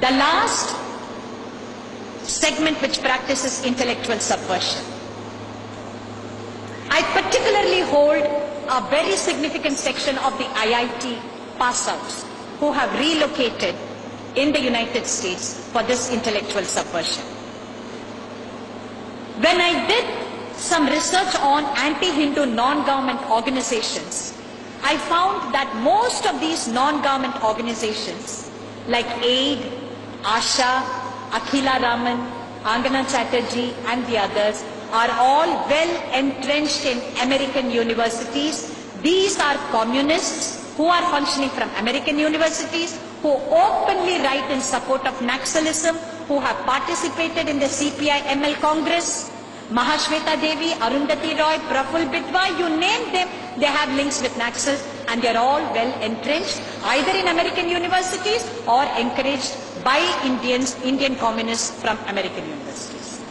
The last segment which practices intellectual subversion. I particularly hold a very significant section of the IIT pass-outs who have relocated in the United States for this intellectual subversion. When I did some research on anti-Hindu non-government organizations, I found that most of these non-government organizations like AID, ASHA, Akhila Raman, Angana Chatterjee and the others are all well entrenched in American universities. These are communists who are functioning from American universities, who openly write in support of Naxalism, who have participated in the CPI-ML Congress. Mahashweta Devi, Arundhati Roy, Praful Bidwa, you name them, they have links with Naxal, and they are all well entrenched either in American universities or encouraged by Indian communists from American universities.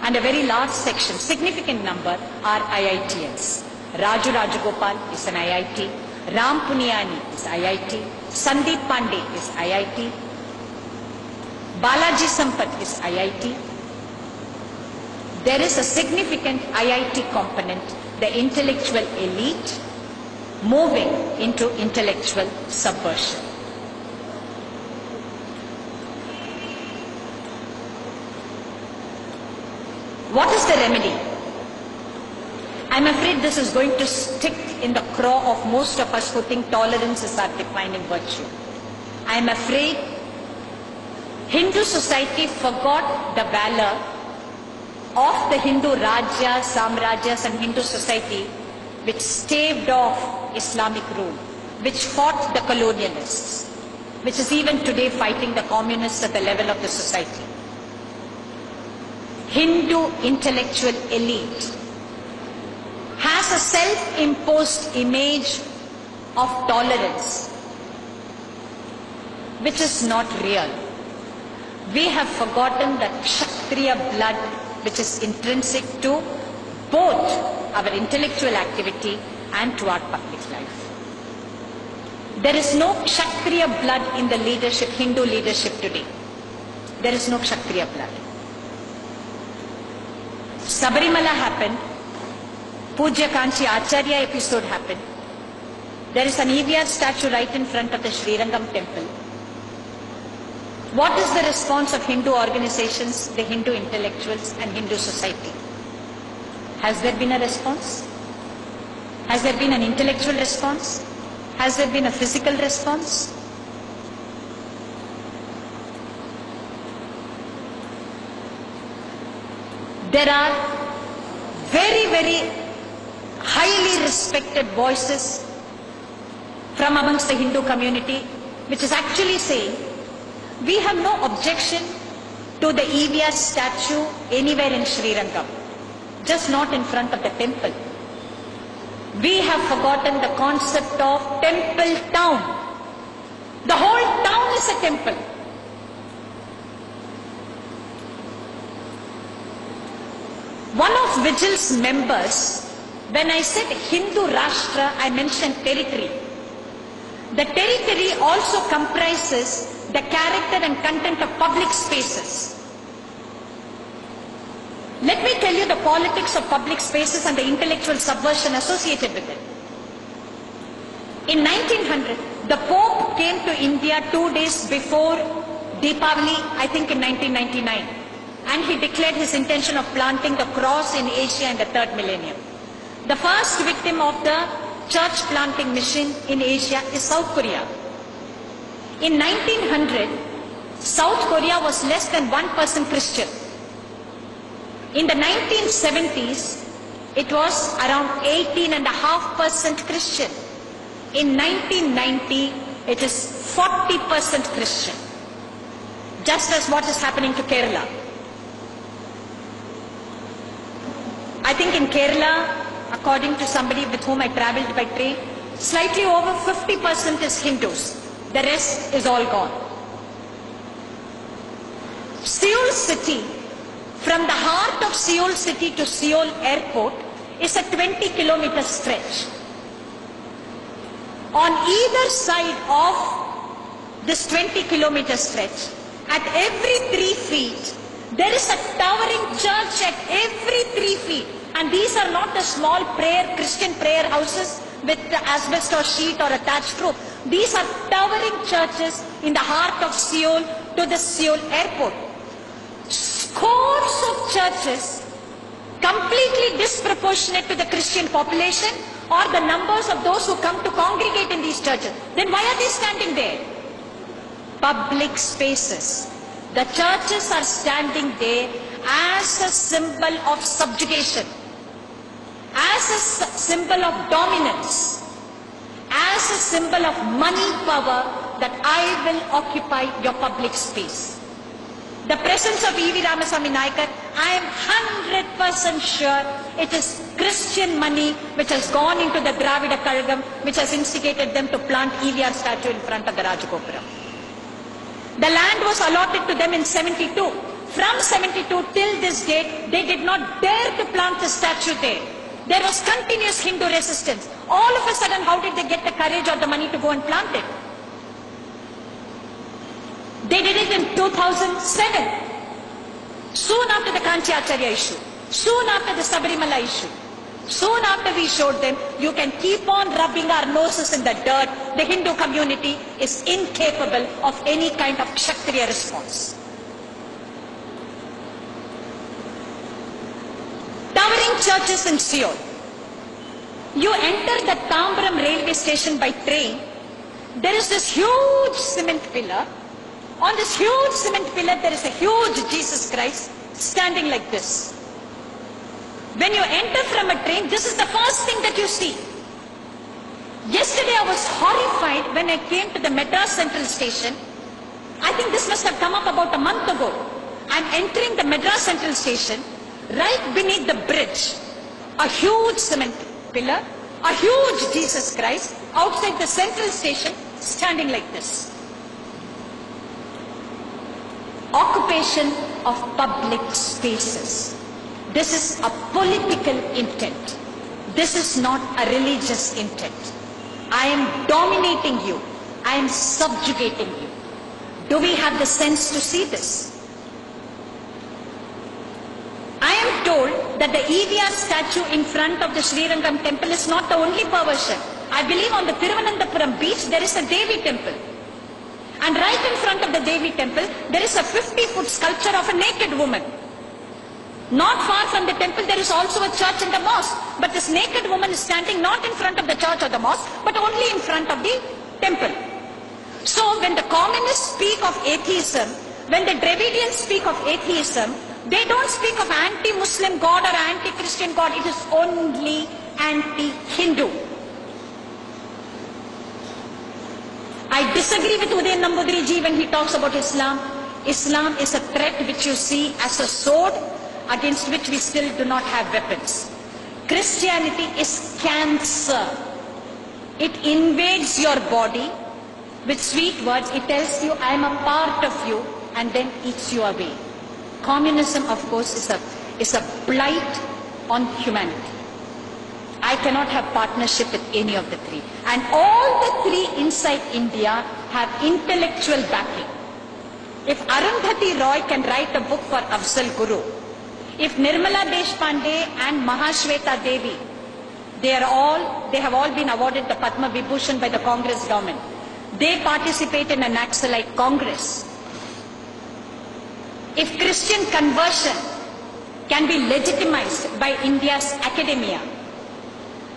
And a very large section, significant number, are IITians. Raju Rajagopal is an IIT, Ram Puniyani is IIT, Sandeep Pandey is IIT, Balaji Sampath is IIT. There is a significant IIT component, the intellectual elite, moving into intellectual subversion. What is the remedy? I'm afraid this is going to stick in the craw of most of us who think tolerance is our defining virtue. I'm afraid Hindu society forgot the valor of the Hindu Rajya, Samrajyas and Hindu society which staved off Islamic rule, which fought the colonialists, which is even today fighting the communists at the level of the society. Hindu intellectual elite has a self-imposed image of tolerance, which is not real. We have forgotten that Kshatriya blood which is intrinsic to both our intellectual activity and to our public life. There is no Kshatriya blood in the leadership, Hindu leadership today. There is no Kshatriya blood. Sabarimala happened, Pujya Kanchi Acharya episode happened. There is an EVR statue right in front of the Srirangam temple. What is the response of Hindu organizations, the Hindu intellectuals and Hindu society? Has there been a response? Has there been an intellectual response? Has there been a physical response? There are very, very highly respected voices from amongst the Hindu community which is actually saying we have no objection to the EVR statue anywhere in Srirangam, just not in front of the temple. We have forgotten the concept of temple town. The whole town is a temple. One of Vigil's members, when I said Hindu Rashtra, I mentioned territory. The territory also comprises the character and content of public spaces. Let me tell you the politics of public spaces and the intellectual subversion associated with it. In 1900, the Pope came to India 2 days before Deepavali, I think in 1999, and he declared his intention of planting the cross in Asia in the 3rd millennium. The first victim of the church planting mission in Asia is South Korea. In 1900, South Korea was less than 1% Christian. In the 1970s, it was around 18.5% Christian. In 1990, it is 40% Christian. Just as what is happening to Kerala. I think in Kerala, according to somebody with whom I travelled by train, slightly over 50% is Hindus. The rest is all gone. Seoul city, from the heart of Seoul city to Seoul airport, is a 20-kilometer stretch. On either side of this 20-kilometer stretch, At every 3 feet, there is a towering church at every 3 feet. And these are not the small Christian prayer houses with the asbestos sheet or attached roof. These are towering churches in the heart of Seoul to the Seoul airport. Scores of churches completely disproportionate to the Christian population or the numbers of those who come to congregate in these churches. Then why are they standing there? Public spaces. The churches are standing there as a symbol of subjugation, as a symbol of dominance, as a symbol of money power, that I will occupy your public space. The presence of E.V. Ramasamy Naicker, I am 100% sure it is Christian money which has gone into the Dravida Kazhagam, which has instigated them to plant EVR statue in front of the Rajagopuram. The land was allotted to them in 72. From 72 till this date, they did not dare to plant the statue there. There was continuous Hindu resistance. All of a sudden, how did they get the courage or the money to go and plant it? They did it in 2007. Soon after the Kanchi Acharya issue. Soon after the Sabarimala issue. Soon after we showed them, you can keep on rubbing our noses in the dirt. The Hindu community is incapable of any kind of Kshatriya response. Towering churches in Seoul. You enter the Tambaram railway station by train. There is this huge cement pillar. On this huge cement pillar, there is a huge Jesus Christ standing like this. When you enter from a train, this is the first thing that you see. Yesterday I was horrified when I came to the Madras Central Station. I think this must have come up about a month ago. I'm entering the Madras Central Station. Right beneath the bridge, a huge cement pillar, a huge Jesus Christ outside the Central Station standing like this. Occupation of public spaces. This is a political intent. This is not a religious intent. I am dominating you. I am subjugating you. Do we have the sense to see this? I am told that the EVR statue in front of the Srirangam temple is not the only perversion. I believe on the Thiruvananthapuram beach there is a Devi temple. And right in front of the Devi temple, there is a 50-foot sculpture of a naked woman. Not far from the temple, there is also a church and a mosque. But this naked woman is standing not in front of the church or the mosque, but only in front of the temple. So when the communists speak of atheism, when the Dravidians speak of atheism, they don't speak of anti-Muslim God or anti-Christian God. It is only anti-Hindu. I disagree with Uday Nambudiri ji when he talks about Islam. Islam is a threat which you see as a sword against which we still do not have weapons. Christianity is cancer. It invades your body with sweet words. It tells you, I am a part of you, and then eats you away. Communism, of course, is a blight on humanity. I cannot have partnership with any of the three. And all the three inside India have intellectual backing. If Arundhati Roy can write a book for Afzal Guru, if Nirmala Deshpande and Mahashweta Devi, they have all been awarded the Padma Vibhushan by the Congress government. They participate in a Naxalite Congress. If Christian conversion can be legitimized by India's academia,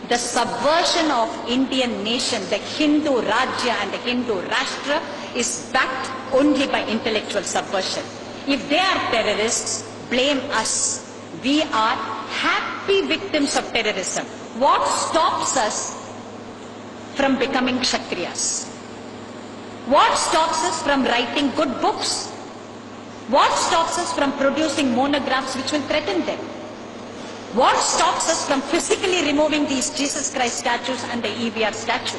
the subversion of Indian nation, the Hindu Rajya and the Hindu Rashtra is backed only by intellectual subversion. If they are terrorists, blame us. We are happy victims of terrorism. What stops us from becoming Kshatriyas? What stops us from writing good books? What stops us from producing monographs which will threaten them? What stops us from physically removing these Jesus Christ statues and the EVR statue?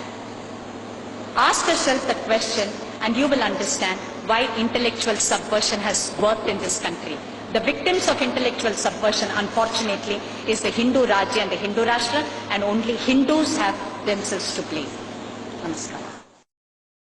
Ask yourself that question and you will understand why intellectual subversion has worked in this country. The victims of intellectual subversion, unfortunately, is the Hindu Rajya and the Hindu Rashtra, and only Hindus have themselves to blame. Namaskar.